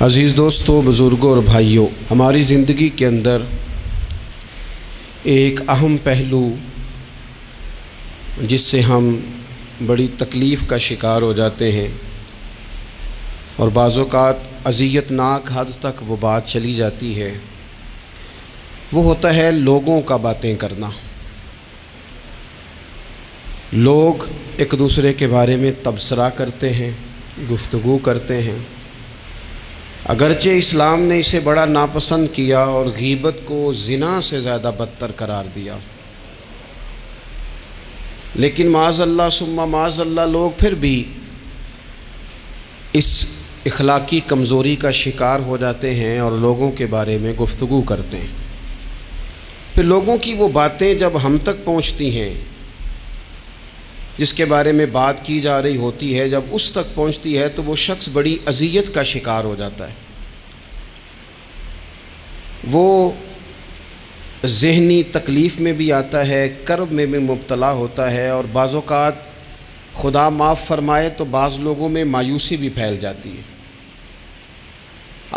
عزیز دوستوں، بزرگوں اور بھائیوں، ہماری زندگی کے اندر ایک اہم پہلو جس سے ہم بڑی تکلیف کا شکار ہو جاتے ہیں اور بعض اوقات اذیت ناک حد تک وہ بات چلی جاتی ہے، وہ ہوتا ہے لوگوں کا باتیں کرنا۔ لوگ ایک دوسرے کے بارے میں تبصرہ کرتے ہیں، گفتگو کرتے ہیں۔ اگرچہ اسلام نے اسے بڑا ناپسند کیا اور غیبت کو زنا سے زیادہ بدتر قرار دیا، لیکن معاذ اللہ ثم معاذ اللہ لوگ پھر بھی اس اخلاقی کمزوری کا شکار ہو جاتے ہیں اور لوگوں کے بارے میں گفتگو کرتے ہیں۔ پھر لوگوں کی وہ باتیں جب ہم تک پہنچتی ہیں، جس کے بارے میں بات کی جا رہی ہوتی ہے، جب اس تک پہنچتی ہے تو وہ شخص بڑی اذیت کا شکار ہو جاتا ہے۔ وہ ذہنی تکلیف میں بھی آتا ہے، کرب میں بھی مبتلا ہوتا ہے، اور بعض اوقات خدا معاف فرمائے تو بعض لوگوں میں مایوسی بھی پھیل جاتی ہے۔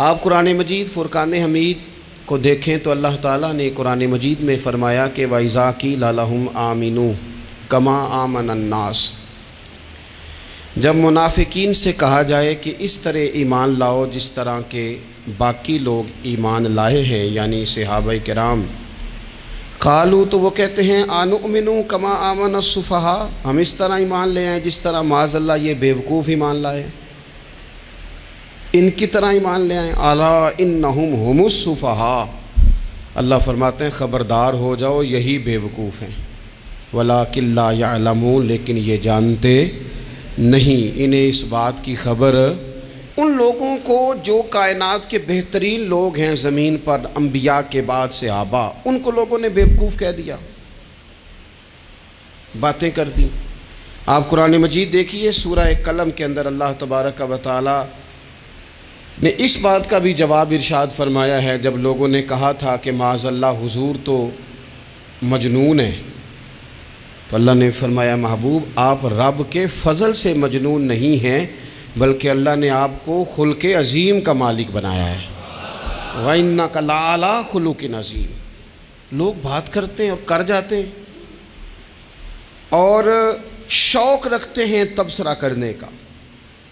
آپ قرآن مجید فرقان حمید کو دیکھیں تو اللہ تعالیٰ نے قرآن مجید میں فرمایا کہ وَإِذَا قِيلَ لَهُمْ آمِنُوا كَمَا آمَنَ النَّاسُ، جب منافقین سے کہا جائے کہ اس طرح ایمان لاؤ جس طرح کے باقی لوگ ایمان لائے ہیں، یعنی صحابہ کرام، قالوا تو وہ کہتے ہیں آنؤمن کما آمن السفہاء، ہم اس طرح ایمان لے آئیں جس طرح معاذ اللہ یہ بیوقوف ایمان لائے، ان کی طرح ایمان لے آئیں۔ الا انہم هم السفہاء، اللہ فرماتے ہیں خبردار ہو جاؤ یہی بیوقوف ہیں، ولکن لا یعلمون، لیکن یہ جانتے نہیں۔ انہیں اس بات کی خبر ان لوگوں کو جو کائنات کے بہترین لوگ ہیں زمین پر، انبیاء کے بعد صحابہ، ان کو لوگوں نے بیوقوف کہہ دیا، باتیں کر دی۔ آپ قرآن مجید دیکھیے سورہ قلم کے اندر اللہ تبارک و تعالی نے اس بات کا بھی جواب ارشاد فرمایا ہے، جب لوگوں نے کہا تھا کہ معاذ اللہ حضور تو مجنون ہے، تو اللہ نے فرمایا محبوب آپ رب کے فضل سے مجنون نہیں ہیں، بلکہ اللہ نے آپ کو خلق عظیم کا مالک بنایا ہے۔ وَإِنَّكَ لَعَلَىٰ خُلُقٍ عَظِيمٍ، لوگ بات کرتے ہیں اور کر جاتے ہیں اور شوق رکھتے ہیں تبصرہ کرنے کا۔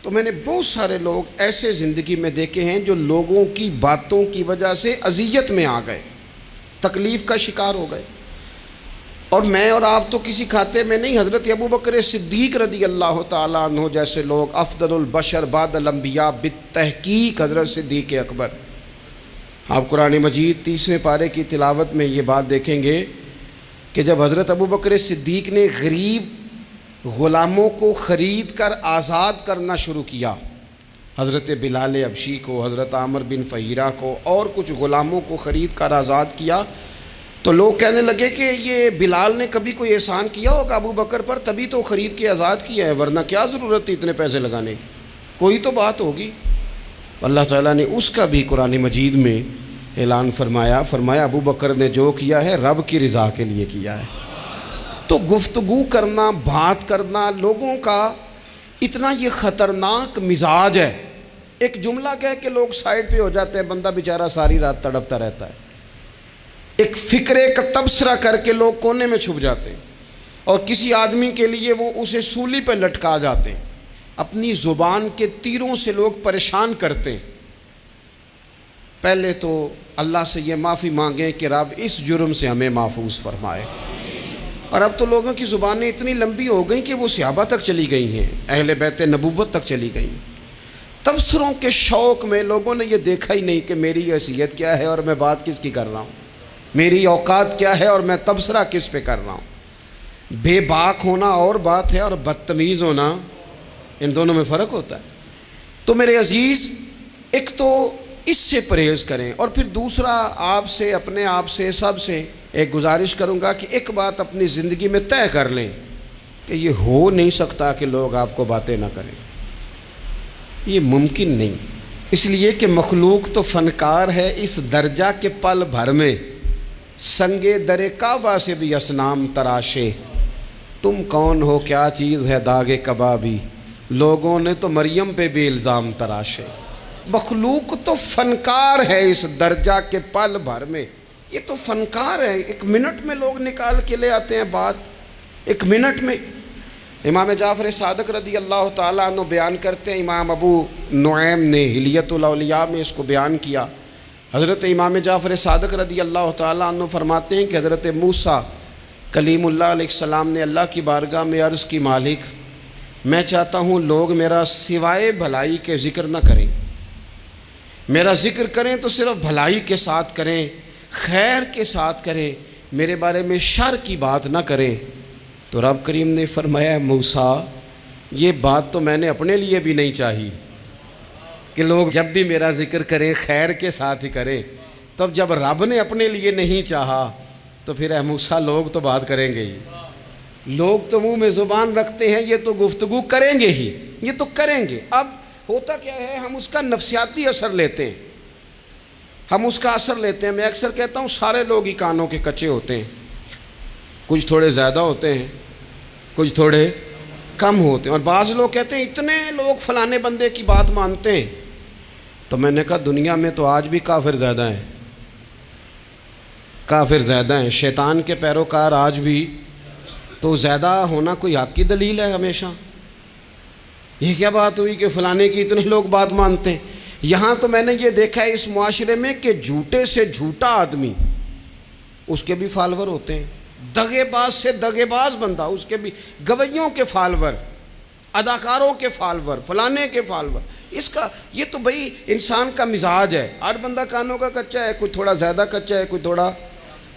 تو میں نے بہت سارے لوگ ایسے زندگی میں دیکھے ہیں جو لوگوں کی باتوں کی وجہ سے اذیت میں آ گئے، تکلیف کا شکار ہو گئے۔ اور میں اور آپ تو کسی کھاتے میں نہیں، حضرت ابوبکر صدیق رضی اللہ تعالیٰ عنہ جیسے لوگ، افضل البشر بعد الانبیاء بالتحقیق حضرت صدیق اکبر۔ آپ قرآن مجید 30ویں پارے کی تلاوت میں یہ بات دیکھیں گے کہ جب حضرت ابوبکر صدیق نے غریب غلاموں کو خرید کر آزاد کرنا شروع کیا، حضرت بلال حبشی کو، حضرت عامر بن فہیرہ کو اور کچھ غلاموں کو خرید کر آزاد کیا، تو لوگ کہنے لگے کہ یہ بلال نے کبھی کوئی احسان کیا ہوگا ابو بکر پر، تبھی تو خرید کے آزاد کیا ہے، ورنہ کیا ضرورت تھی اتنے پیسے لگانے کی، کوئی تو بات ہوگی۔ اللہ تعالیٰ نے اس کا بھی قرآن مجید میں اعلان فرمایا ابو بکر نے جو کیا ہے رب کی رضا کے لیے کیا ہے۔ تو گفتگو کرنا، بات کرنا، لوگوں کا اتنا یہ خطرناک مزاج ہے، ایک جملہ کہہ کے لوگ سائڈ پہ ہو جاتے ہیں، بندہ بیچارہ ساری رات تڑپتا رہتا ہے، ایک فکرے کا تبصرہ کر کے لوگ کونے میں چھپ جاتے ہیں، اور کسی آدمی کے لیے وہ اسے سولی پہ لٹکا جاتے ہیں، اپنی زبان کے تیروں سے لوگ پریشان کرتے ہیں۔ پہلے تو اللہ سے یہ معافی مانگیں کہ رب اس جرم سے ہمیں محفوظ فرمائے۔ اور اب تو لوگوں کی زبانیں اتنی لمبی ہو گئیں کہ وہ صحابہ تک چلی گئی ہیں، اہل بیت نبوت تک چلی گئی ہیں۔ تبصروں کے شوق میں لوگوں نے یہ دیکھا ہی نہیں کہ میری حیثیت کیا ہے اور میں بات کس کی کر رہا ہوں، میری اوقات کیا ہے اور میں تبصرہ کس پہ کر رہا ہوں۔ بے باک ہونا اور بات ہے اور بدتمیز ہونا، ان دونوں میں فرق ہوتا ہے۔ تو میرے عزیز، ایک تو اس سے پرہیز کریں، اور پھر دوسرا آپ سے، اپنے آپ سے، سب سے ایک گزارش کروں گا کہ ایک بات اپنی زندگی میں طے کر لیں کہ یہ ہو نہیں سکتا کہ لوگ آپ کو باتیں نہ کریں، یہ ممکن نہیں، اس لیے کہ مخلوق تو فنکار ہے اس درجہ کے پل بھر میں سنگے در کعبہ سے بھی اصنام تراشے، تم کون ہو کیا چیز ہے داغ کبابی، لوگوں نے تو مریم پہ بھی الزام تراشے۔ مخلوق تو فنکار ہے اس درجہ کے پل بھر میں، یہ تو فنکار ہے، ایک منٹ میں لوگ نکال کے لے آتے ہیں بات، ایک منٹ میں۔ امام جعفر صادق رضی اللہ تعالیٰ عنہ بیان کرتے ہیں، امام ابو نعیم نے حلیۃ الاولیاء میں اس کو بیان کیا۔ حضرت امام جعفر صادق رضی اللہ تعالیٰ عنہ فرماتے ہیں کہ حضرت موسیٰ کلیم اللہ علیہ السلام نے اللہ کی بارگاہ میں عرض کی، مالک میں چاہتا ہوں لوگ میرا سوائے بھلائی کے ذکر نہ کریں، میرا ذکر کریں تو صرف بھلائی کے ساتھ کریں، خیر کے ساتھ کریں، میرے بارے میں شر کی بات نہ کریں۔ تو رب کریم نے فرمایا، موسیٰ یہ بات تو میں نے اپنے لیے بھی نہیں چاہی کہ لوگ جب بھی میرا ذکر کریں خیر کے ساتھ ہی کریں، تب جب رب نے اپنے لیے نہیں چاہا تو پھر اے موسیٰ لوگ تو بات کریں گے ہی، لوگ تو منہ میں زبان رکھتے ہیں، یہ تو گفتگو کریں گے ہی، یہ تو کریں گے۔ اب ہوتا کیا ہے، ہم اس کا نفسیاتی اثر لیتے ہیں، ہم اس کا اثر لیتے ہیں۔ میں اکثر کہتا ہوں سارے لوگ ہی کانوں کے کچے ہوتے ہیں، کچھ تھوڑے زیادہ ہوتے ہیں، کچھ تھوڑے کم ہوتے ہیں، اور بعض لوگ کہتے ہیں اتنے لوگ فلانے بندے کی بات مانتے ہیں۔ تو میں نے کہا دنیا میں تو آج بھی کافر زیادہ ہیں، کافر زیادہ ہیں، شیطان کے پیروکار آج بھی، تو زیادہ ہونا کوئی حق کی دلیل ہے ہمیشہ؟ یہ کیا بات ہوئی کہ فلانے کی اتنے لوگ بات مانتے ہیں؟ یہاں تو میں نے یہ دیکھا ہے اس معاشرے میں کہ جھوٹے سے جھوٹا آدمی، اس کے بھی فالور ہوتے ہیں، دغے باز سے دغے باز بندہ، اس کے بھی گویوں کے فالور، اداکاروں کے فالور، فلانے کے فالور۔ اس کا یہ تو بھئی انسان کا مزاج ہے، ہر بندہ کانوں کا کچا ہے، کوئی تھوڑا زیادہ کچا ہے، کوئی تھوڑا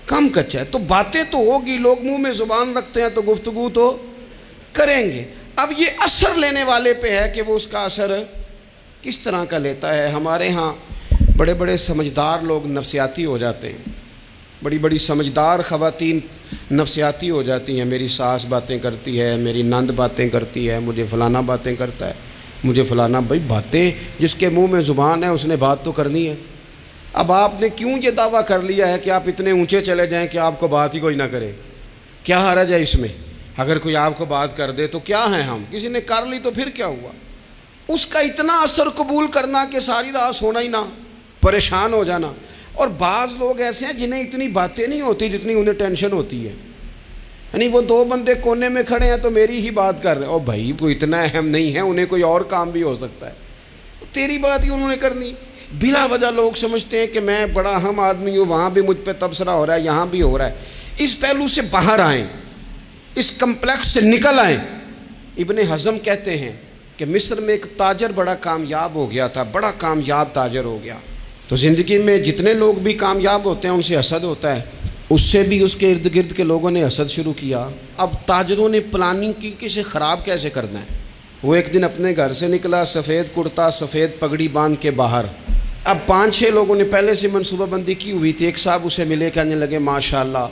کم کچا ہے، تو باتیں تو ہوگی، لوگ منہ میں زبان رکھتے ہیں تو گفتگو تو کریں گے۔ اب یہ اثر لینے والے پہ ہے کہ وہ اس کا اثر کس طرح کا لیتا ہے۔ ہمارے ہاں بڑے بڑے سمجھدار لوگ نفسیاتی ہو جاتے ہیں، بڑی بڑی سمجھدار خواتین نفسیاتی ہو جاتی ہیں، میری ساس باتیں کرتی ہے، میری نند باتیں کرتی ہے، مجھے فلانا باتیں کرتا ہے، مجھے فلانا۔ بھائی باتیں، جس کے منہ میں زبان ہے اس نے بات تو کرنی ہے۔ اب آپ نے کیوں یہ دعویٰ کر لیا ہے کہ آپ اتنے اونچے چلے جائیں کہ آپ کو بات ہی کوئی نہ کرے؟ کیا حرج ہے اس میں؟ اگر کوئی آپ کو بات کر دے تو کیا ہیں ہم؟ کسی نے کر لی تو پھر کیا ہوا؟ اس کا اتنا اثر قبول کرنا کہ ساری رات سونا ہی نہ، پریشان ہو جانا۔ اور بعض لوگ ایسے ہیں جنہیں اتنی باتیں نہیں ہوتی جتنی انہیں ٹینشن ہوتی ہے، یعنی وہ دو بندے کونے میں کھڑے ہیں تو میری ہی بات کر رہے ہیں، اور بھائی کوئی اتنا اہم نہیں ہے، انہیں کوئی اور کام بھی ہو سکتا ہے، تیری بات ہی انہوں نے کرنی۔ بلا وجہ لوگ سمجھتے ہیں کہ میں بڑا اہم آدمی ہوں، وہاں بھی مجھ پہ تبصرہ ہو رہا ہے، یہاں بھی ہو رہا ہے۔ اس پہلو سے باہر آئیں، اس کمپلیکس سے نکل آئیں۔ ابن حزم کہتے ہیں کہ مصر میں ایک تاجر بڑا کامیاب ہو گیا تھا، بڑا کامیاب تاجر ہو گیا۔ تو زندگی میں جتنے لوگ بھی کامیاب ہوتے ہیں ان سے حسد ہوتا ہے، اس سے بھی اس کے ارد گرد کے لوگوں نے حسد شروع کیا۔ اب تاجروں نے پلاننگ کی کہ اسے خراب کیسے کرنا ہے۔ وہ ایک دن اپنے گھر سے نکلا، سفید کرتا سفید پگڑی باندھ کے باہر۔ اب 5-6 لوگوں نے پہلے سے منصوبہ بندی کی ہوئی تھی۔ ایک صاحب اسے ملے، کہنے لگے ماشاءاللہ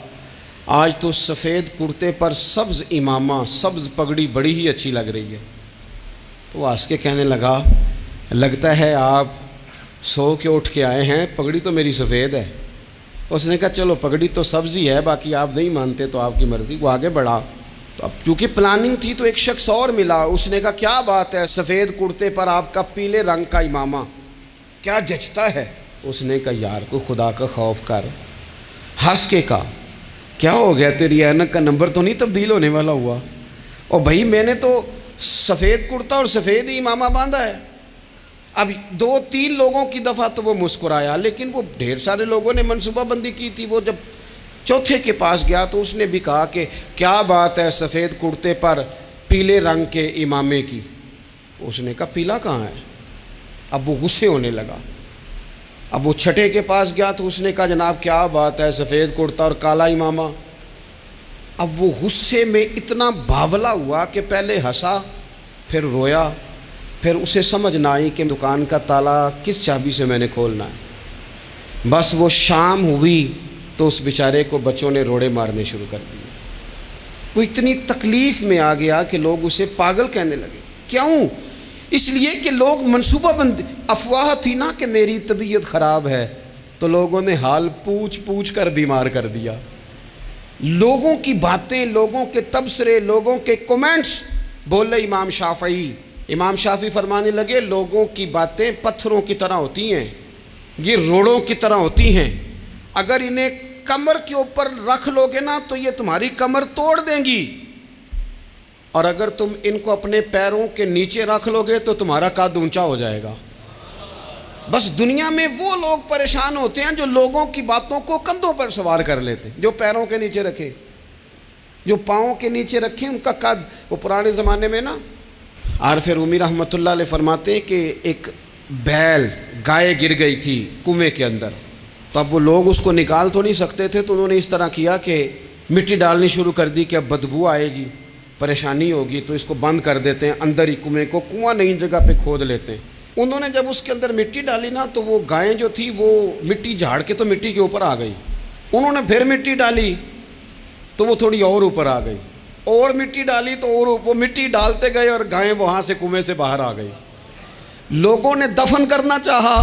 آج تو سفید کرتے پر سبز امامہ، سبز پگڑی بڑی ہی اچھی لگ رہی ہے۔ تو وہ ہنس کے کہنے لگا، لگتا ہے آپ سو کے اٹھ کے آئے ہیں، پگڑی تو میری سفید ہے۔ اس نے کہا چلو پگڑی تو سبز ہی ہے، باقی آپ نہیں مانتے تو آپ کی مرضی۔ وہ آگے بڑھا، تو اب چونکہ پلاننگ تھی تو ایک شخص اور ملا، اس نے کہا کیا بات ہے، سفید کرتے پر آپ کا پیلے رنگ کا امامہ کیا جچتا ہے؟ اس نے کہا یار کو خدا کا خوف کر۔ ہنس کے کہا کیا ہو گیا، تیری اینک کا نمبر تو نہیں تبدیل ہونے والا ہوا؟ اور بھائی میں نے تو سفید کرتا اور سفید ہی امامہ باندھا ہے۔ اب 2-3 لوگوں کی دفعہ تو وہ مسکرایا، لیکن وہ ڈھیر سارے لوگوں نے منصوبہ بندی کی تھی۔ وہ جب چوتھے کے پاس گیا تو اس نے بھی کہا کہ کیا بات ہے سفید کرتے پر پیلے رنگ کے امامے کی؟ اس نے کہا پیلا کہاں ہے؟ اب وہ غصے ہونے لگا۔ اب وہ چھٹے کے پاس گیا تو اس نے کہا جناب کیا بات ہے سفید کرتا اور کالا امامہ؟ اب وہ غصے میں اتنا باولا ہوا کہ پہلے ہنسا پھر رویا، پھر اسے سمجھ نہ آئی کہ دکان کا تالا کس چابی سے میں نے کھولنا ہے۔ بس وہ شام ہوئی تو اس بیچارے کو بچوں نے روڑے مارنے شروع کر دیے۔ وہ اتنی تکلیف میں آ گیا کہ لوگ اسے پاگل کہنے لگے۔ کیوں؟ اس لیے کہ لوگ منصوبہ بندی، افواہ تھی نا کہ میری طبیعت خراب ہے، تو لوگوں نے حال پوچھ پوچھ کر بیمار کر دیا۔ لوگوں کی باتیں، لوگوں کے تبصرے، لوگوں کے کومنٹس، بولے امام شافعی امام شافعی فرمانے لگے لوگوں کی باتیں پتھروں کی طرح ہوتی ہیں، یہ روڑوں کی طرح ہوتی ہیں، اگر انہیں کمر کے اوپر رکھ لو گے نا تو یہ تمہاری کمر توڑ دیں گی، اور اگر تم ان کو اپنے پیروں کے نیچے رکھ لو گے تو تمہارا قد اونچا ہو جائے گا۔ بس دنیا میں وہ لوگ پریشان ہوتے ہیں جو لوگوں کی باتوں کو کندھوں پر سوار کر لیتے ہیں، جو پیروں کے نیچے رکھے، جو پاؤں کے نیچے رکھے ان کا قد۔ وہ پرانے زمانے میں نا عارف رومی رحمۃ اللہ علیہ فرماتے ہیں کہ ایک بیل گائے گر گئی تھی کنویں کے اندر، تو اب وہ لوگ اس کو نکال تو نہیں سکتے تھے، تو انہوں نے اس طرح کیا کہ مٹی ڈالنی شروع کر دی کہ اب بدبو آئے گی، پریشانی ہوگی، تو اس کو بند کر دیتے ہیں اندر ہی، کنویں کو کنواں نئی جگہ پہ کھود لیتے ہیں۔ انہوں نے جب اس کے اندر مٹی ڈالی نا تو وہ گائیں جو تھی وہ مٹی جھاڑ کے تو مٹی کے اوپر آ گئی، انہوں نے پھر مٹی ڈالی تو وہ تھوڑی اور اوپر آ گئی، اور مٹی ڈالی تو اور وہ مٹی ڈالتے گئے اور گائیں وہاں سے کنویں سے باہر آ گئی۔ لوگوں نے دفن کرنا چاہا،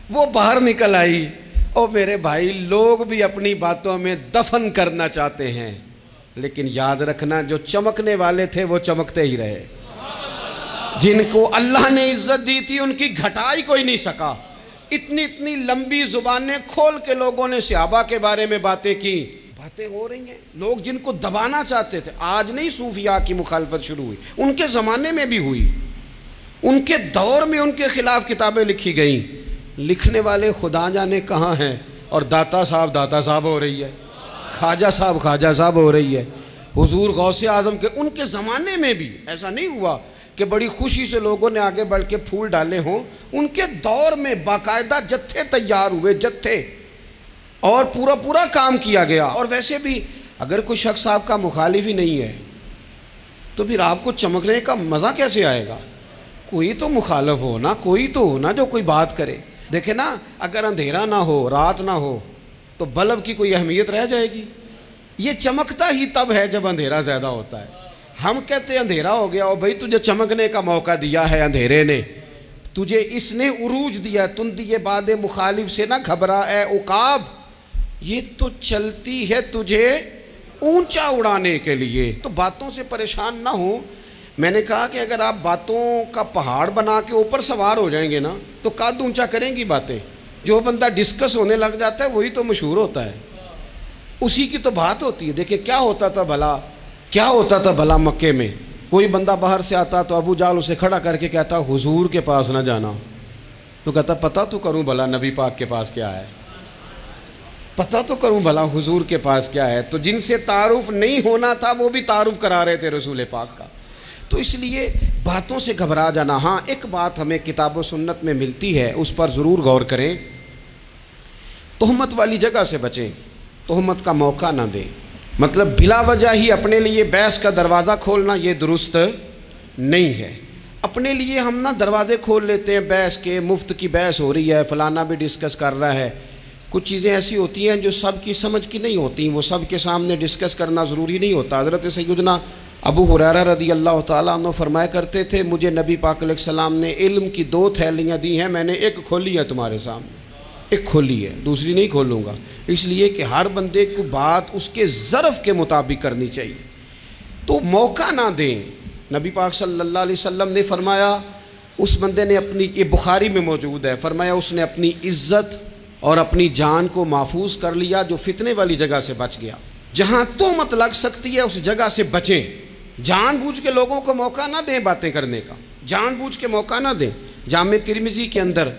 وہ باہر نکل آئی۔ اور میرے بھائی لوگ بھی اپنی باتوں میں دفن کرنا چاہتے ہیں، لیکن یاد رکھنا جو چمکنے والے تھے وہ چمکتے ہی رہے، جن کو اللہ نے عزت دی تھی ان کی گھٹائی کوئی نہیں سکا۔ اتنی لمبی زبانیں کھول کے لوگوں نے صحابہ کے بارے میں باتیں کی، باتیں ہو رہی ہیں، لوگ جن کو دبانا چاہتے تھے۔ آج نہیں صوفیاء کی مخالفت شروع ہوئی، ان کے زمانے میں بھی ہوئی، ان کے دور میں ان کے خلاف کتابیں لکھی گئیں، لکھنے والے خدا جانے کہاں ہیں، اور داتا صاحب ہو رہی ہے، خواجہ صاحب ہو رہی ہے۔ حضور غوث اعظم کے ان کے زمانے میں بھی ایسا نہیں ہوا کہ بڑی خوشی سے لوگوں نے آگے بڑھ کے پھول ڈالے ہوں، ان کے دور میں باقاعدہ جتھے تیار ہوئے، جتھے، اور پورا کام کیا گیا۔ اور ویسے بھی اگر کوئی شخص آپ کا مخالف ہی نہیں ہے تو پھر آپ کو چمکنے کا مزہ کیسے آئے گا؟ کوئی تو مخالف ہو نا، کوئی تو ہو نا جو کوئی بات کرے۔ دیکھیں نا، اگر اندھیرا نہ ہو، رات نہ ہو تو بلب کی کوئی اہمیت رہ جائے گی؟ یہ چمکتا ہی تب ہے جب اندھیرا زیادہ ہوتا ہے۔ ہم کہتے ہیں اندھیرا ہو گیا، اور بھائی تجھے چمکنے کا موقع دیا ہے اندھیرے نے، تجھے اس نے عروج دیا، تندی باد مخالف سے نہ گھبرا اے عقاب، یہ تو چلتی ہے تجھے اونچا اڑانے کے لیے۔ تو باتوں سے پریشان نہ ہو۔ میں نے کہا کہ اگر آپ باتوں کا پہاڑ بنا کے اوپر سوار ہو جائیں گے نا تو قد اونچا کریں گی باتیں۔ جو بندہ ڈسکس ہونے لگ جاتا ہے وہی تو مشہور ہوتا ہے، اسی کی تو بات ہوتی ہے۔ دیکھیں کیا ہوتا تھا بھلا مکے میں، کوئی بندہ باہر سے آتا تو ابو جال اسے کھڑا کر کے کہتا حضور کے پاس نہ جانا، تو کہتا پتہ تو کروں بھلا نبی پاک کے پاس کیا ہے، پتہ تو کروں بھلا حضور کے پاس کیا ہے۔ تو جن سے تعارف نہیں ہونا تھا وہ بھی تعارف کرا رہے تھے رسول پاک کا۔ تو اس لیے باتوں سے گھبرا جانا۔ ہاں ایک بات ہمیں کتاب و سنت میں ملتی ہے، اس پر ضرور غور کریں، تہمت والی جگہ سے بچیں، تہمت کا موقع نہ دیں۔ مطلب بلا وجہ ہی اپنے لیے بحث کا دروازہ کھولنا یہ درست نہیں ہے۔ اپنے لیے ہم نا دروازے کھول لیتے ہیں بحث کے، مفت کی بحث ہو رہی ہے، فلانا بھی ڈسکس کر رہا ہے۔ کچھ چیزیں ایسی ہوتی ہیں جو سب کی سمجھ کی نہیں ہوتی، وہ سب کے سامنے ڈسکس کرنا ضروری نہیں ہوتا۔ حضرت سیدنا ابو ہریرہ رضی اللہ تعالیٰ عنہ فرمایا کرتے تھے مجھے نبی پاک علیہ السلام نے علم کی 2 تھیلیاں دی ہیں، میں نے ایک کھولی ہے تمہارے سامنے، ایک کھولی ہے، دوسری نہیں کھولوں گا، اس لیے کہ ہر بندے کو بات اس کے ظرف کے مطابق کرنی چاہیے۔ تو موقع نہ دیں۔ نبی پاک صلی اللہ علیہ وسلم نے فرمایا اس بندے نے اپنی، یہ بخاری میں موجود ہے، فرمایا اس نے اپنی عزت اور اپنی جان کو محفوظ کر لیا جو فتنے والی جگہ سے بچ گیا۔ جہاں تہمت لگ سکتی ہے اس جگہ سے بچیں، جان بوجھ کے لوگوں کو موقع نہ دیں باتیں کرنے کا، جان بوجھ کے موقع نہ دیں۔ جامع ترمذی کے اندر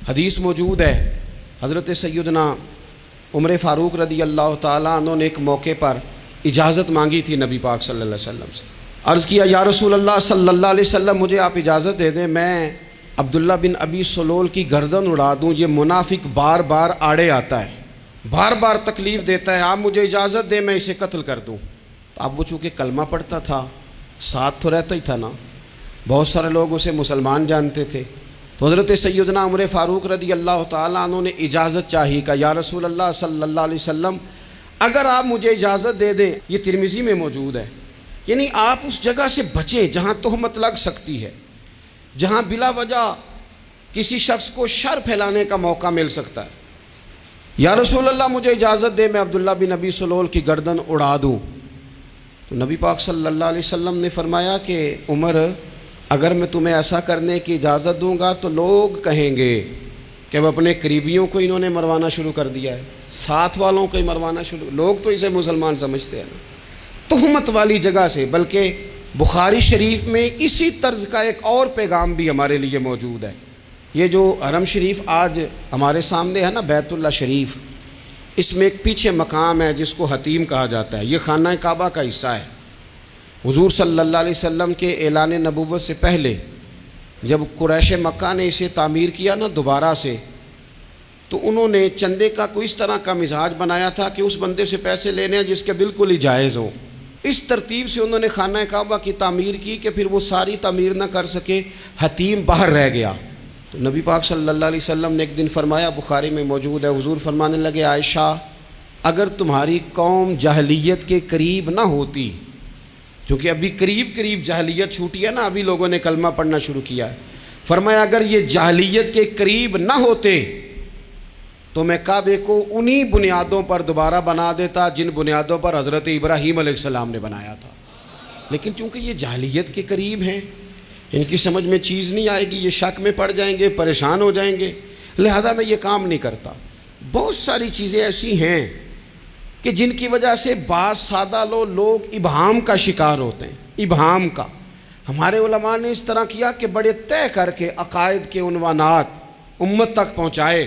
حدیث موجود ہے، حضرت سیدنا عمر فاروق رضی اللہ تعالیٰ عنہ نے ایک موقع پر اجازت مانگی تھی نبی پاک صلی اللہ علیہ وسلم سے۔ عرض کیا یا رسول اللہ صلی اللہ علیہ وسلم مجھے آپ اجازت دے دیں، میں عبداللہ بن ابی سلول کی گردن اڑا دوں، یہ منافق بار بار آڑے آتا ہے، بار بار تکلیف دیتا ہے، آپ مجھے اجازت دیں میں اسے قتل کر دوں۔ تو اب وہ چونکہ کلمہ پڑھتا تھا، ساتھ تو رہتا ہی تھا نا، بہت سارے لوگ اسے مسلمان جانتے تھے، تو حضرت سیدنا عمر فاروق رضی اللہ تعالیٰ عنہ نے اجازت چاہی کہ یا رسول اللہ صلی اللہ علیہ وسلم اگر آپ مجھے اجازت دے دیں، یہ ترمذی میں موجود ہے، یعنی آپ اس جگہ سے بچیں جہاں تہمت لگ سکتی ہے، جہاں بلا وجہ کسی شخص کو شر پھیلانے کا موقع مل سکتا ہے۔ یا رسول اللہ مجھے اجازت دے میں عبداللہ بن ابی سلول کی گردن اڑا دوں۔ تو نبی پاک صلی اللہ علیہ وسلم نے فرمایا کہ عمر اگر میں تمہیں ایسا کرنے کی اجازت دوں گا تو لوگ کہیں گے کہ وہ اپنے قریبیوں کو انہوں نے مروانا شروع کر دیا ہے، ساتھ والوں کو ہی مروانا شروع، لوگ تو اسے مسلمان سمجھتے ہیں نا، تہمت والی جگہ سے۔ بلکہ بخاری شریف میں اسی طرز کا ایک اور پیغام بھی ہمارے لیے موجود ہے۔ یہ جو حرم شریف آج ہمارے سامنے ہے نا، بیت اللہ شریف، اس میں ایک پیچھے مقام ہے جس کو حتیم کہا جاتا ہے، یہ خانہ کعبہ کا حصہ ہے۔ حضور صلی اللہ علیہ وسلم کے اعلان نبوت سے پہلے جب قریش مکہ نے اسے تعمیر کیا نا دوبارہ سے، تو انہوں نے چندے کا کوئی اس طرح کا مزاج بنایا تھا کہ اس بندے سے پیسے لینے ہیں جس کے بالکل ہی جائز ہوں۔ اس ترتیب سے انہوں نے خانہ کعبہ کی تعمیر کی کہ پھر وہ ساری تعمیر نہ کر سکے، حتیم باہر رہ گیا۔ تو نبی پاک صلی اللہ علیہ وسلم نے ایک دن فرمایا، بخاری میں موجود ہے، حضور فرمانے لگے، عائشہ اگر تمہاری قوم جاہلیت کے قریب نہ ہوتی، کیونکہ ابھی قریب جاہلیت چھوٹی ہے نا، ابھی لوگوں نے کلمہ پڑھنا شروع کیا ہے، فرمایا اگر یہ جاہلیت کے قریب نہ ہوتے تو میں کعبے کو انہی بنیادوں پر دوبارہ بنا دیتا جن بنیادوں پر حضرت ابراہیم علیہ السلام نے بنایا تھا۔ لیکن چونکہ یہ جاہلیت کے قریب ہیں، ان کی سمجھ میں چیز نہیں آئے گی، یہ شک میں پڑ جائیں گے، پریشان ہو جائیں گے، لہذا میں یہ کام نہیں کرتا۔ بہت ساری چیزیں ایسی ہیں کہ جن کی وجہ سے بعض سادہ لوگ ابہام کا شکار ہوتے ہیں، ابہام کا۔ ہمارے علماء نے اس طرح کیا کہ بڑے طے کر کے عقائد کے عنوانات امت تک پہنچائے۔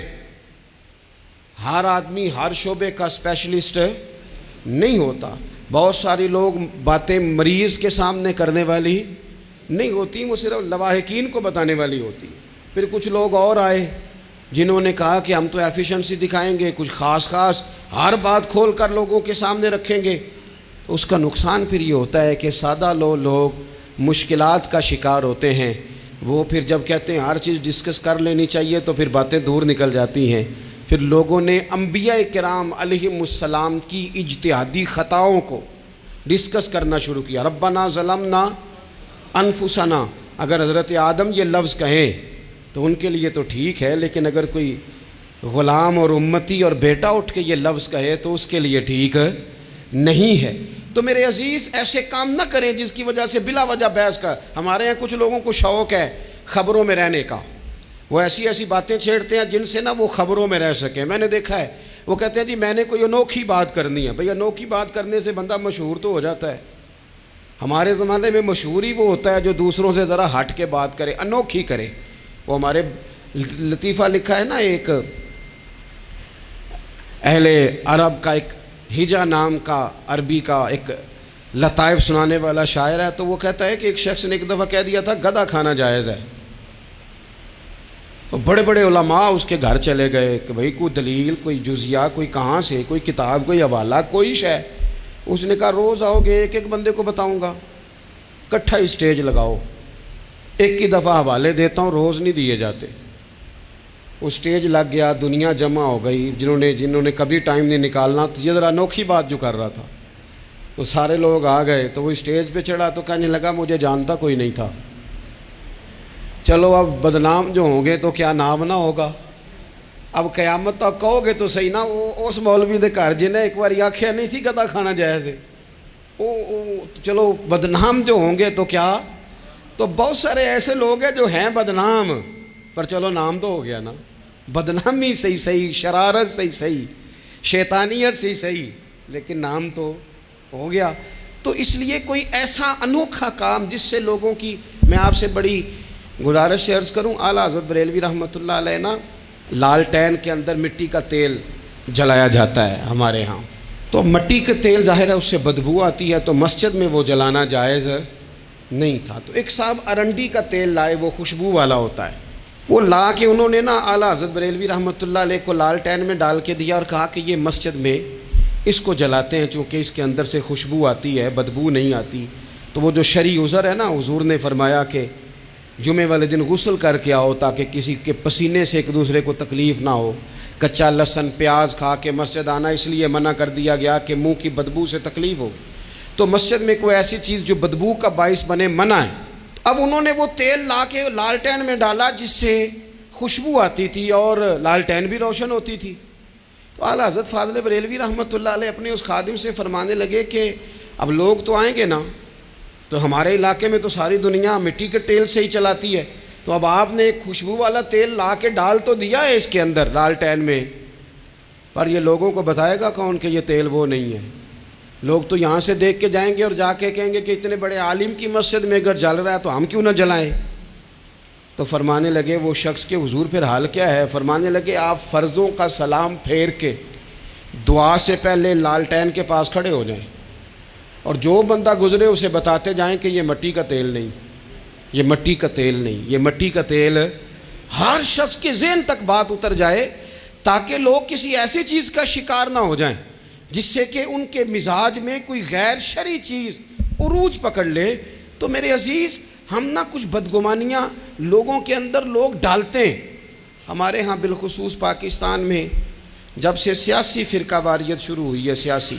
ہر آدمی ہر شعبے کا اسپیشلسٹ نہیں ہوتا، بہت سارے لوگ باتیں مریض کے سامنے کرنے والی نہیں ہوتی، وہ صرف لواحقین کو بتانے والی ہوتی۔ پھر کچھ لوگ اور آئے جنہوں نے کہا کہ ہم تو ایفیشنسی دکھائیں گے، کچھ خاص ہر بات کھول کر لوگوں کے سامنے رکھیں گے۔ اس کا نقصان پھر یہ ہوتا ہے کہ سادہ لوگ مشکلات کا شکار ہوتے ہیں۔ وہ پھر جب کہتے ہیں ہر چیز ڈسکس کر لینی چاہیے تو پھر باتیں دور نکل جاتی ہیں۔ پھر لوگوں نے انبیاء کرام علیہم السلام کی اجتہادی خطاؤں کو ڈسکس کرنا شروع کیا۔ ربنا ظلمنا انفسنا، اگر حضرت آدم یہ لفظ کہیں تو ان کے لیے تو ٹھیک ہے، لیکن اگر کوئی غلام اور امتی اور بیٹا اٹھ کے یہ لفظ کہے تو اس کے لیے ٹھیک نہیں ہے۔ تو میرے عزیز ایسے کام نہ کریں جس کی وجہ سے بلا وجہ بحث کا۔ ہمارے یہاں کچھ لوگوں کو شوق ہے خبروں میں رہنے کا، وہ ایسی باتیں چھیڑتے ہیں جن سے نہ وہ خبروں میں رہ سکیں۔ میں نے دیکھا ہے وہ کہتے ہیں جی میں نے کوئی انوکھی بات کرنی ہے۔ بھئی انوکھی بات کرنے سے بندہ مشہور تو ہو جاتا ہے۔ ہمارے زمانے میں مشہور ہی وہ ہوتا ہے جو دوسروں سے ذرا ہٹ کے بات کرے، انوکھی کرے۔ وہ ہمارے لطیفہ لکھا ہے نا، ایک اہل عرب کا ایک ہجا نام کا عربی کا ایک لطائف سنانے والا شاعر ہے، تو وہ کہتا ہے کہ ایک شخص نے ایک دفعہ کہہ دیا تھا گدھا کھانا جائز ہے۔ بڑے بڑے علماء اس کے گھر چلے گئے کہ بھئی کوئی دلیل، کوئی جزیہ، کوئی کہاں سے، کوئی کتاب، کوئی حوالہ، کوئی شے۔ اس نے کہا روز آؤ گے ایک بندے کو بتاؤں گا، کٹھا اسٹیج لگاؤ، ایک ہی دفعہ حوالے دیتا ہوں، روز نہیں دیے جاتے۔ وہ اسٹیج لگ گیا، دنیا جمع ہو گئی، جنہوں نے کبھی ٹائم نہیں نکالنا، تو یہ ذرا انوکھی بات جو کر رہا تھا، وہ سارے لوگ آ گئے۔ تو وہ اسٹیج پہ چڑھا تو کہنے لگا مجھے جانتا کوئی نہیں تھا، چلو اب بدنام جو ہوں گے تو کیا نام نہ ہوگا، اب قیامت تک کہو گے تو صحیح نا۔ وہ اس مولوی دے گھر جنہیں ایک بار آکھیا نہیں سی گدھا کھانا جائز ہے، چلو بدنام جو ہوں گے تو کیا۔ تو بہت سارے ایسے لوگ ہیں جو ہیں بدنام، پر چلو نام تو ہو گیا نا، بدنامی صحیح، شرارت صحیح، شیطانیت صحیح، لیکن نام تو ہو گیا۔ تو اس لیے کوئی ایسا انوکھا کام جس سے لوگوں کی، میں آپ سے بڑی گزارش سے عرض کروں، اعلیٰ حضرت بریلوی رحمۃ اللہ علیہ نا، لالٹین کے اندر مٹی کا تیل جلایا جاتا ہے ہمارے ہاں، تو مٹی کا تیل ظاہر ہے اس سے بدبو آتی ہے، تو مسجد میں وہ جلانا جائز نہیں تھا۔ تو ایک صاحب ارنڈی کا تیل لائے، وہ خوشبو والا ہوتا ہے، وہ لا کے انہوں نے نا اعلیٰ حضرت بریلوی رحمۃ اللہ علیہ کو لالٹین میں ڈال کے دیا اور کہا کہ یہ مسجد میں اس کو جلاتے ہیں چونکہ اس کے اندر سے خوشبو آتی ہے، بدبو نہیں آتی۔ تو وہ جو شرعی عذر ہے نا، حضور نے فرمایا کہ جمعے والے دن غسل کر کے آؤ تاکہ کسی کے پسینے سے ایک دوسرے کو تکلیف نہ ہو۔ کچا لہسن پیاز کھا کے مسجد آنا اس لیے منع کر دیا گیا کہ منہ کی بدبو سے تکلیف ہو، تو مسجد میں کوئی ایسی چیز جو بدبو کا باعث بنے منع ہے۔ اب انہوں نے وہ تیل لا کے لالٹین میں ڈالا جس سے خوشبو آتی تھی اور لالٹین بھی روشن ہوتی تھی۔ تو اعلیٰ حضرت فاضل بریلوی رحمۃ اللہ علیہ اپنے اس خادم سے فرمانے لگے کہ اب لوگ تو آئیں گے نا، تو ہمارے علاقے میں تو ساری دنیا مٹی کے تیل سے ہی چلاتی ہے، تو اب آپ نے ایک خوشبو والا تیل لا کے ڈال تو دیا ہے اس کے اندر لالٹین میں، پر یہ لوگوں کو بتائے گا کون کہ یہ تیل وہ نہیں ہے؟ لوگ تو یہاں سے دیکھ کے جائیں گے اور جا کے کہیں گے کہ اتنے بڑے عالم کی مسجد میں اگر جل رہا ہے تو ہم کیوں نہ جلائیں؟ تو فرمانے لگے وہ شخص کہ حضور پھر حال کیا ہے؟ فرمانے لگے آپ فرضوں کا سلام پھیر کے دعا سے پہلے لالٹین کے پاس کھڑے ہو جائیں، اور جو بندہ گزرے اسے بتاتے جائیں کہ یہ مٹی کا تیل نہیں، یہ مٹی کا تیل نہیں، یہ مٹی کا تیل۔ ہر شخص کے ذہن تک بات اتر جائے تاکہ لوگ کسی ایسی چیز کا شکار نہ ہو جائیں جس سے کہ ان کے مزاج میں کوئی غیر شرعی چیز عروج پکڑ لے۔ تو میرے عزیز، ہم نہ کچھ بدگمانیاں لوگوں کے اندر لوگ ڈالتے ہیں۔ ہمارے ہاں بالخصوص پاکستان میں جب سے سیاسی فرقہ واریت شروع ہوئی ہے، سیاسی،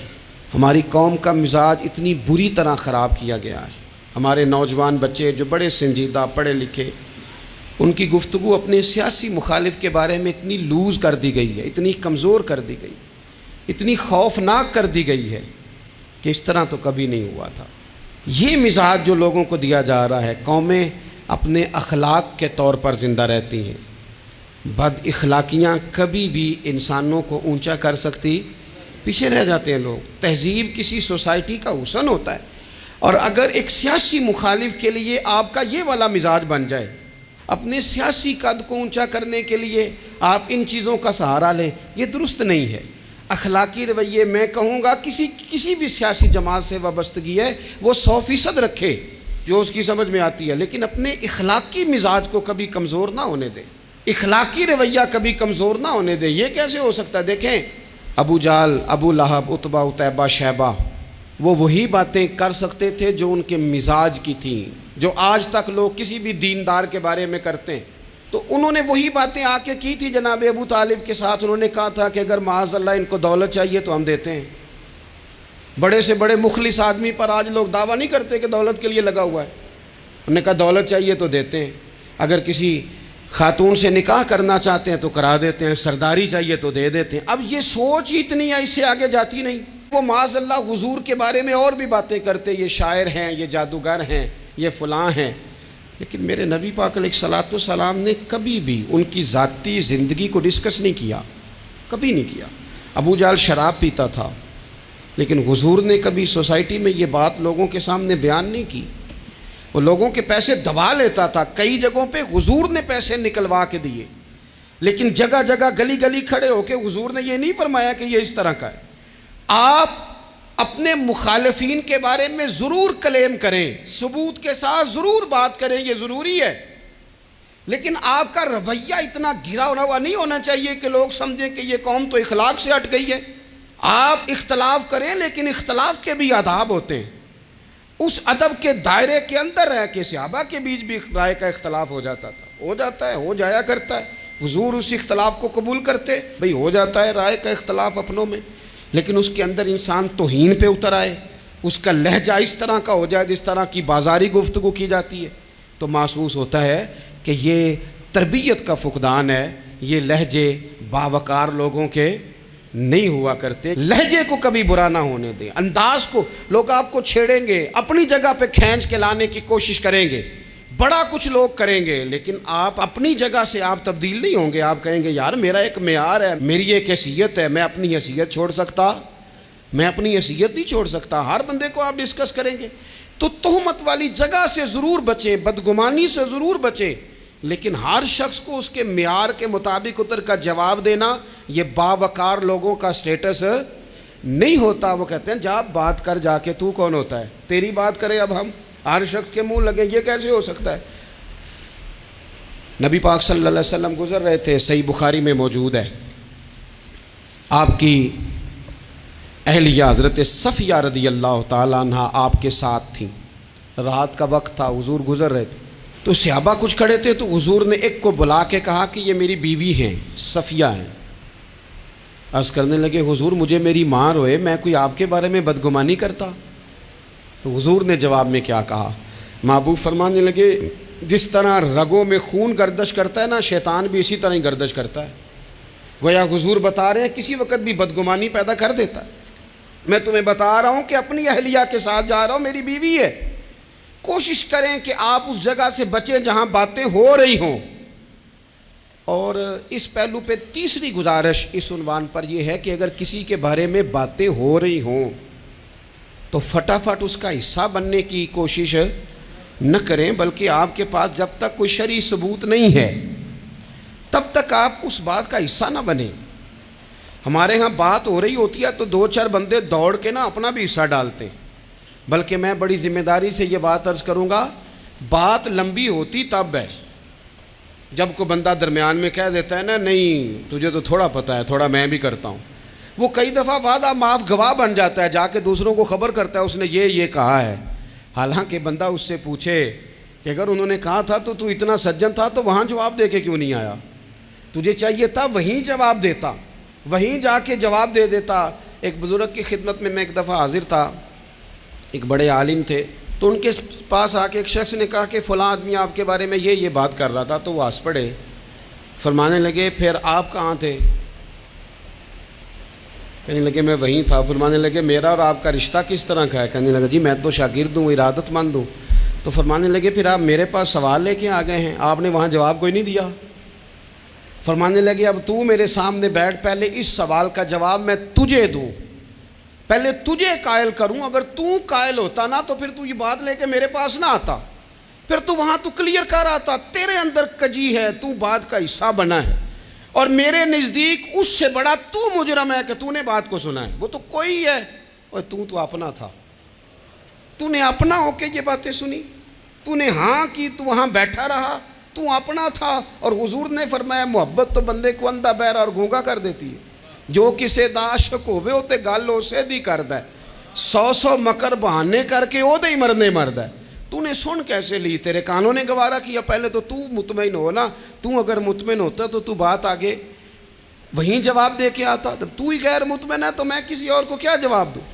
ہماری قوم کا مزاج اتنی بری طرح خراب کیا گیا ہے۔ ہمارے نوجوان بچے جو بڑے سنجیدہ پڑھے لکھے، ان کی گفتگو اپنے سیاسی مخالف کے بارے میں اتنی لوز کر دی گئی ہے، اتنی کمزور کر دی گئی، اتنی خوفناک کر دی گئی ہے کہ اس طرح تو کبھی نہیں ہوا تھا۔ یہ مزاج جو لوگوں کو دیا جا رہا ہے، قومیں اپنے اخلاق کے طور پر زندہ رہتی ہیں۔ بد اخلاقیاں کبھی بھی انسانوں کو اونچا کر سکتی، پیچھے رہ جاتے ہیں لوگ۔ تہذیب کسی سوسائٹی کا حسن ہوتا ہے، اور اگر ایک سیاسی مخالف کے لیے آپ کا یہ والا مزاج بن جائے، اپنے سیاسی قد کو اونچا کرنے کے لیے آپ ان چیزوں کا سہارا لیں، یہ درست نہیں ہے۔ اخلاقی رویے میں کہوں گا کسی بھی سیاسی جماعت سے وابستگی ہے وہ 100% رکھے جو اس کی سمجھ میں آتی ہے، لیکن اپنے اخلاقی مزاج کو کبھی کمزور نہ ہونے دے، اخلاقی رویہ کبھی کمزور نہ ہونے دے۔ یہ کیسے ہو سکتا ہے؟ دیکھیں، ابو جہل، ابو لہب، عتبہ، عتیبہ، شیبہ، وہ وہی باتیں کر سکتے تھے جو ان کے مزاج کی تھیں، جو آج تک لوگ کسی بھی دیندار کے بارے میں کرتے ہیں۔ تو انہوں نے وہی باتیں آ کے کی تھی جناب ابو طالب کے ساتھ۔ انہوں نے کہا تھا کہ اگر معاذ اللہ ان کو دولت چاہیے تو ہم دیتے ہیں۔ بڑے سے بڑے مخلص آدمی پر آج لوگ دعویٰ نہیں کرتے کہ دولت کے لیے لگا ہوا ہے۔ انہوں نے کہا دولت چاہیے تو دیتے ہیں، اگر کسی خاتون سے نکاح کرنا چاہتے ہیں تو کرا دیتے ہیں، سرداری چاہیے تو دے دیتے ہیں۔ اب یہ سوچ ہی اتنی ہے، اس سے آگے جاتی نہیں۔ وہ معاذ اللہ حضور کے بارے میں اور بھی باتیں کرتے، یہ شاعر ہیں، یہ جادوگر ہیں، یہ فلاں ہیں، لیکن میرے نبی پاک علیہ الصلوۃ والسلام نے کبھی بھی ان کی ذاتی زندگی کو ڈسکس نہیں کیا، کبھی نہیں کیا۔ ابو جہل شراب پیتا تھا، لیکن حضور نے کبھی سوسائٹی میں یہ بات لوگوں کے سامنے بیان نہیں کی۔ وہ لوگوں کے پیسے دبا لیتا تھا، کئی جگہوں پہ حضور نے پیسے نکلوا کے دیے، لیکن جگہ جگہ گلی گلی کھڑے ہو کے حضور نے یہ نہیں فرمایا کہ یہ اس طرح کا ہے۔ آپ اپنے مخالفین کے بارے میں ضرور کلیم کریں، ثبوت کے ساتھ ضرور بات کریں، یہ ضروری ہے، لیکن آپ کا رویہ اتنا گرا ہوا نہیں ہونا چاہیے کہ لوگ سمجھیں کہ یہ قوم تو اخلاق سے ہٹ گئی ہے۔ آپ اختلاف کریں، لیکن اختلاف کے بھی آداب ہوتے ہیں۔ اس ادب کے دائرے کے اندر رہ کے صحابہ کے بیچ بھی رائے کا اختلاف ہو جاتا تھا، ہو جاتا ہے، ہو جایا کرتا ہے۔ حضور اس اختلاف کو قبول کرتے، بھئی ہو جاتا ہے رائے کا اختلاف اپنوں میں، لیکن اس کے اندر انسان توہین پہ اتر آئے، اس کا لہجہ اس طرح کا ہو جائے جس طرح کی بازاری گفتگو کی جاتی ہے، تو محسوس ہوتا ہے کہ یہ تربیت کا فقدان ہے۔ یہ لہجے باوقار لوگوں کے نہیں ہوا کرتے۔ لہجے کو کبھی برا نہ ہونے دیں، انداز کو۔ لوگ آپ کو چھیڑیں گے، اپنی جگہ پہ کھینچ کے لانے کی کوشش کریں گے، بڑا کچھ لوگ کریں گے، لیکن آپ اپنی جگہ سے آپ تبدیل نہیں ہوں گے۔ آپ کہیں گے یار میرا ایک معیار ہے، میری ایک حیثیت ہے، میں اپنی حیثیت چھوڑ سکتا؟ میں اپنی حیثیت نہیں چھوڑ سکتا۔ ہر بندے کو آپ ڈسکس کریں گے، تو تہمت والی جگہ سے ضرور بچیں، بدگمانی سے ضرور بچیں، لیکن ہر شخص کو اس کے معیار کے مطابق اتر کا جواب دینا یہ باوقار لوگوں کا سٹیٹس نہیں ہوتا۔ وہ کہتے ہیں جا بات کر، جا کے تو کون ہوتا ہے تیری بات کرے، اب ہم ہر شخص کے منہ لگے، یہ کیسے ہو سکتا ہے؟ نبی پاک صلی اللہ علیہ وسلم گزر رہے تھے، صحیح بخاری میں موجود ہے، آپ کی اہلیہ حضرت صفیہ رضی اللہ تعالیٰ عنہ آپ کے ساتھ تھیں۔ رات کا وقت تھا، حضور گزر رہے تھے، تو صحابہ کچھ کھڑے تھے، تو حضور نے ایک کو بلا کے کہا کہ یہ میری بیوی ہیں، صفیہ ہیں۔ عرض کرنے لگے حضور مجھے میری ماں روئے، میں کوئی آپ کے بارے میں بدگمانی کرتا؟ تو حضور نے جواب میں کیا کہا؟ محبوب فرمانے لگے جس طرح رگوں میں خون گردش کرتا ہے نا، شیطان بھی اسی طرح ہی گردش کرتا ہے۔ گویا حضور بتا رہے ہیں کسی وقت بھی بدگمانی پیدا کر دیتا ہے۔ میں تمہیں بتا رہا ہوں کہ اپنی اہلیہ کے ساتھ جا رہا ہوں، میری بیوی ہے، کوشش کریں کہ آپ اس جگہ سے بچیں جہاں باتیں ہو رہی ہوں۔ اور اس پہلو پہ تیسری گزارش اس عنوان پر یہ ہے کہ اگر کسی کے بارے میں باتیں ہو رہی ہوں تو فٹافٹ اس کا حصہ بننے کی کوشش نہ کریں، بلکہ آپ کے پاس جب تک کوئی شرعی ثبوت نہیں ہے تب تک آپ اس بات کا حصہ نہ بنیں۔ ہمارے ہاں بات ہو رہی ہوتی ہے تو 2-4 بندے دوڑ کے نا اپنا بھی حصہ ڈالتے ہیں، بلکہ میں بڑی ذمہ داری سے یہ بات عرض کروں گا، بات لمبی ہوتی تب ہے جب کوئی بندہ درمیان میں کہہ دیتا ہے نا نہیں تجھے تو تھوڑا پتہ ہے، تھوڑا میں بھی کرتا ہوں۔ وہ کئی دفعہ وعدہ معاف گواہ بن جاتا ہے، جا کے دوسروں کو خبر کرتا ہے اس نے یہ کہا ہے، حالانکہ بندہ اس سے پوچھے کہ اگر انہوں نے کہا تھا تو اتنا سجن تھا تو وہاں جواب دے کے کیوں نہیں آیا؟ تجھے چاہیے تھا وہیں جواب دیتا، وہیں جا کے جواب دے دیتا۔ ایک بزرگ کی خدمت میں ایک دفعہ حاضر تھا، ایک بڑے عالم تھے، تو ان کے پاس آ کے ایک شخص نے کہا کہ فلاں آدمی آپ کے بارے میں یہ بات کر رہا تھا، تو وہ ہنس پڑے، فرمانے لگے پھر آپ کہاں تھے؟ کہنے لگے میں وہیں تھا۔ فرمانے لگے میرا اور آپ کا رشتہ کس طرح کا ہے؟ کہنے لگا جی میں تو شاگرد ہوں، ارادت مند ہوں۔ تو فرمانے لگے پھر آپ میرے پاس سوال لے کے آ گئے ہیں، آپ نے وہاں جواب کوئی نہیں دیا۔ فرمانے لگے اب تو میرے سامنے بیٹھ، پہلے اس سوال کا جواب میں تجھے دوں، پہلے تجھے قائل کروں، اگر تو قائل ہوتا نا تو پھر تو یہ بات لے کے میرے پاس نہ آتا، پھر تو وہاں تو کلیئر کر آتا، تیرے اندر کجی ہے، تو بات کا حصہ بنا ہے، اور میرے نزدیک اس سے بڑا تو مجرم ہے کہ تو نے بات کو سنا ہے، وہ تو کوئی ہے، اور تو اپنا تھا، تو نے اپنا ہو کے یہ باتیں سنی، تو نے ہاں کی، تو وہاں بیٹھا رہا، تو اپنا تھا۔ اور حضور نے فرمایا محبت تو بندے کو اندھا بہرا اور گونگا کر دیتی ہے، جو کسے دا عاشق ہوئے ہوتے گل اسے دی کرد ہے، 100 مکر بہانے کر کے او دے ہی مرنے مرد ہے۔ تو نے سن کیسے لی؟ تیرے کانوں نے گوارا کیا؟ پہلے تو مطمئن ہو نا، تو اگر مطمئن ہوتا تو بات آگے وہیں جواب دے کے آتا، جب تو ہی غیر مطمئن ہے تو میں کسی اور کو کیا جواب دوں؟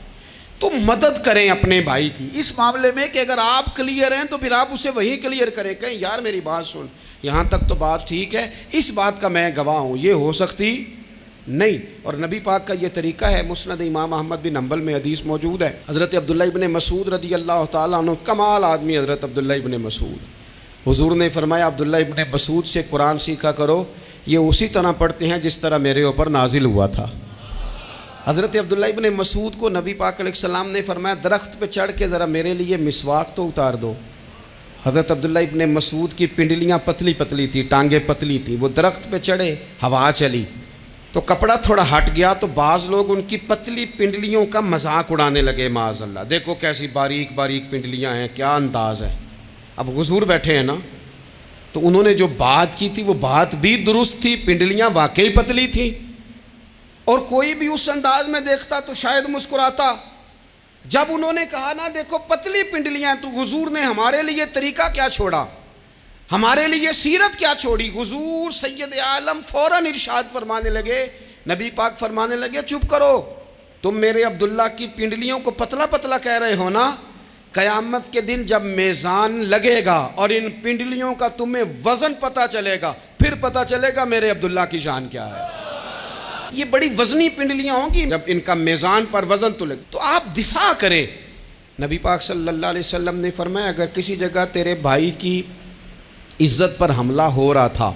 تو مدد کریں اپنے بھائی کی اس معاملے میں کہ اگر آپ کلیئر ہیں تو پھر آپ اسے وہیں کلیئر کریں، کہیں یار میری بات سن، یہاں تک تو بات ٹھیک ہے، اس بات کا میں گواہ ہوں، یہ ہو سکتی نہیں۔ اور نبی پاک کا یہ طریقہ ہے، مسند امام احمد بن حنبل میں حدیث موجود ہے، حضرت عبداللہ ابن مسعود رضی اللہ تعالیٰ عنہ، کمال آدمی حضرت عبداللہ ابن مسعود، حضور نے فرمایا عبداللہ ابن مسعود سے قرآن سیکھا کرو، یہ اسی طرح پڑھتے ہیں جس طرح میرے اوپر نازل ہوا تھا۔ حضرت عبداللہ ابن مسعود کو نبی پاک علیہ السلام نے فرمایا درخت پہ چڑھ کے ذرا میرے لیے مسواک تو اتار دو۔ حضرت عبداللہ ابن مسعود کی پنڈلیاں پتلی پتلی تھی، ٹانگیں پتلی تھیں، وہ درخت پہ چڑھے، ہوا چلی تو کپڑا تھوڑا ہٹ گیا، تو بعض لوگ ان کی پتلی پنڈلیوں کا مذاق اڑانے لگے، معاذ اللہ، دیکھو کیسی باریک باریک پنڈلیاں ہیں، کیا انداز ہے۔ اب حضور بیٹھے ہیں نا، تو انہوں نے جو بات کی تھی وہ بات بھی درست تھی، پنڈلیاں واقعی پتلی تھیں، اور کوئی بھی اس انداز میں دیکھتا تو شاید مسکراتا۔ جب انہوں نے کہا نا دیکھو پتلی پنڈلیاں، تو حضور نے ہمارے لیے طریقہ کیا چھوڑا، ہمارے لیے سیرت کیا چھوڑی؟ حضور سید عالم فوراً ارشاد فرمانے لگے، نبی پاک فرمانے لگے چپ کرو، تم میرے عبداللہ کی پنڈلیوں کو پتلا پتلا کہہ رہے ہو نا، قیامت کے دن جب میزان لگے گا اور ان پنڈلیوں کا تمہیں وزن پتہ چلے گا، پھر پتہ چلے گا میرے عبداللہ کی شان کیا ہے۔ یہ بڑی وزنی پنڈلیاں ہوں گی، جب ان کا میزان پر وزن تلے تو آپ دفاع کریں۔ نبی پاک صلی اللہ علیہ وسلم نے فرمایا اگر کسی جگہ تیرے بھائی کی عزت پر حملہ ہو رہا تھا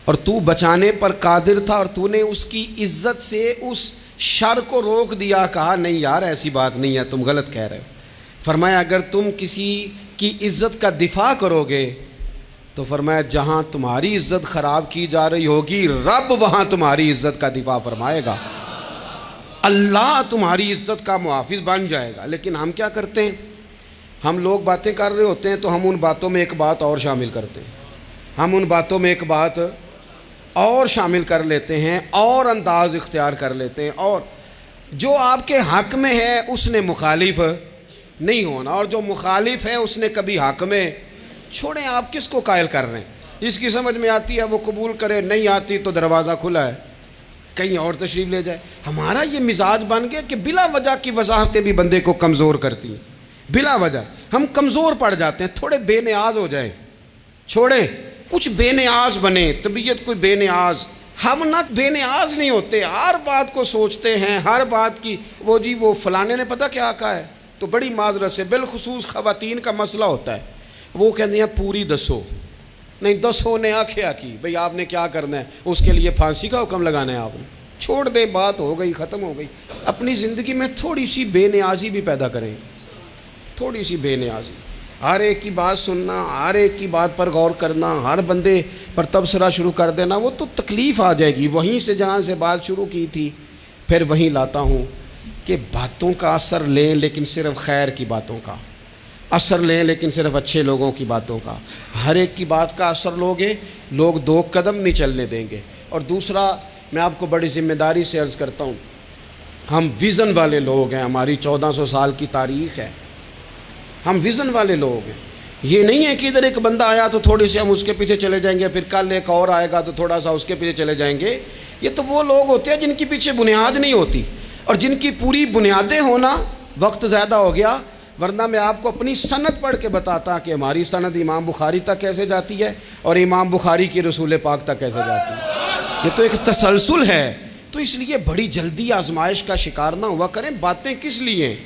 اور تو بچانے پر قادر تھا اور تو نے اس کی عزت سے اس شر کو روک دیا، کہا نہیں یار ایسی بات نہیں ہے، تم غلط کہہ رہے ہو، فرمایا اگر تم کسی کی عزت کا دفاع کرو گے تو فرمایا جہاں تمہاری عزت خراب کی جا رہی ہوگی رب وہاں تمہاری عزت کا دفاع فرمائے گا، اللہ تمہاری عزت کا محافظ بن جائے گا۔ لیکن ہم کیا کرتے ہیں، ہم لوگ باتیں کر رہے ہوتے ہیں تو ہم ان باتوں میں ایک بات اور شامل کرتے ہیں، ہم ان باتوں میں ایک بات اور شامل کر لیتے ہیں اور انداز اختیار کر لیتے ہیں، اور جو آپ کے حق میں ہے اس نے مخالف نہیں ہونا، اور جو مخالف ہے اس نے کبھی حق میں چھوڑیں۔ آپ کس کو قائل کر رہے ہیں؟ جس کی سمجھ میں آتی ہے وہ قبول کرے، نہیں آتی تو دروازہ کھلا ہے، کہیں اور تشریف لے جائے۔ ہمارا یہ مزاج بن گیا کہ بلا وجہ کی وضاحتیں بھی بندے کو کمزور کرتی ہیں، بلا وجہ ہم کمزور پڑ جاتے ہیں، تھوڑے بے نیاز ہو جائیں، چھوڑیں کچھ بے نیاز بنے، طبیعت کوئی بے نیاز، ہم نہ بے نیاز نہیں ہوتے، ہر بات کو سوچتے ہیں، ہر بات کی وہ فلانے نے پتہ کیا کہا ہے، تو بڑی معذرت سے بالخصوص خواتین کا مسئلہ ہوتا ہے، وہ کہتے ہیں پوری دسو، نہیں دسو نے آکھیا کی بھئی آپ نے کیا کرنا ہے، اس کے لیے پھانسی کا حکم لگانا ہے آپ نے، چھوڑ دیں، بات ہو گئی، ختم ہو گئی۔ اپنی زندگی میں تھوڑی سی بے نیازی بھی پیدا کریں، تھوڑی سی بے نیازی، ہر ایک کی بات سننا، ہر ایک کی بات پر غور کرنا، ہر بندے پر تبصرہ شروع کر دینا، وہ تو تکلیف آ جائے گی۔ وہیں سے جہاں سے بات شروع کی تھی پھر وہیں لاتا ہوں کہ باتوں کا اثر لیں لیکن صرف خیر کی باتوں کا اثر لیں، لیکن صرف اچھے لوگوں کی باتوں کا۔ ہر ایک کی بات کا اثر لوگے، لوگ دو قدم نہیں چلنے دیں گے۔ اور دوسرا، میں آپ کو بڑی ذمہ داری سے عرض کرتا ہوں، ہم ویژن والے لوگ ہیں، ہماری 1400 سال کی تاریخ ہے، ہم ویژن والے لوگ ہیں۔ یہ نہیں ہے کہ ادھر ایک بندہ آیا تو تھوڑی سی ہم اس کے پیچھے چلے جائیں گے، پھر کل ایک اور آئے گا تو تھوڑا سا اس کے پیچھے چلے جائیں گے۔ یہ تو وہ لوگ ہوتے ہیں جن کے پیچھے بنیاد نہیں ہوتی، اور جن کی پوری بنیادیں ہونا۔ وقت زیادہ ہو گیا، ورنہ میں آپ کو اپنی سند پڑھ کے بتاتا کہ ہماری سند امام بخاری تک کیسے جاتی ہے اور امام بخاری کی رسول پاک تک کیسے جاتی ہے۔ یہ تو ایک تسلسل ہے۔ تو اس لیے بڑی جلدی آزمائش کا شکار نہ ہوا کریں۔ باتیں کس لیے ہیں؟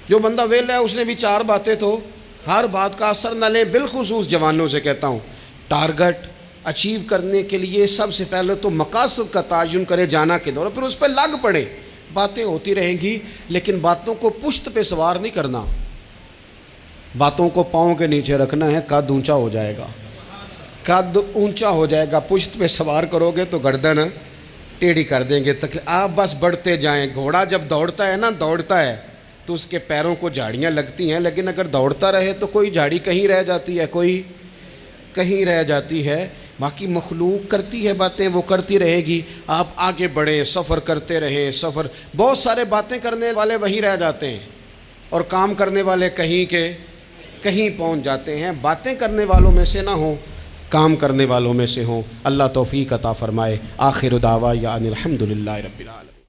جو بندہ ویلا ہے اس نے بھی 4 باتیں تو ہر بات کا اثر نہ لیں۔ بالخصوص جوانوں سے کہتا ہوں، ٹارگٹ اچیو کرنے کے لیے سب سے پہلے تو مقاصد کا تعین کرے، جانا کدھر، اور پھر اس پہ لگ پڑے۔ باتیں ہوتی رہیں گی لیکن باتوں کو پشت پہ سوار نہیں کرنا، باتوں کو پاؤں کے نیچے رکھنا ہے، قد اونچا ہو جائے گا، قد اونچا ہو جائے گا۔ پشت پہ سوار کرو گے تو گردن ٹیڑھی کر دیں گے۔ آپ بس بڑھتے جائیں۔ گھوڑا جب دوڑتا ہے نا، دوڑتا ہے تو اس کے پیروں کو جھاڑیاں لگتی ہیں، لیکن اگر دوڑتا رہے تو کوئی جھاڑی کہیں رہ جاتی ہے، کوئی کہیں رہ جاتی ہے۔ باقی مخلوق کرتی ہے باتیں، وہ کرتی رہے گی۔ آپ آگے بڑھیں، سفر کرتے رہیں۔ سفر، بہت سارے باتیں کرنے والے وہیں رہ جاتے ہیں اور کام کرنے والے کہیں کے کہیں پہنچ جاتے ہیں۔ باتیں کرنے والوں میں سے نہ ہوں، کام کرنے والوں میں سے ہوں۔ اللہ توفیق عطا فرمائے۔ آخر دعوانا ان الحمدللہ رب العالمین۔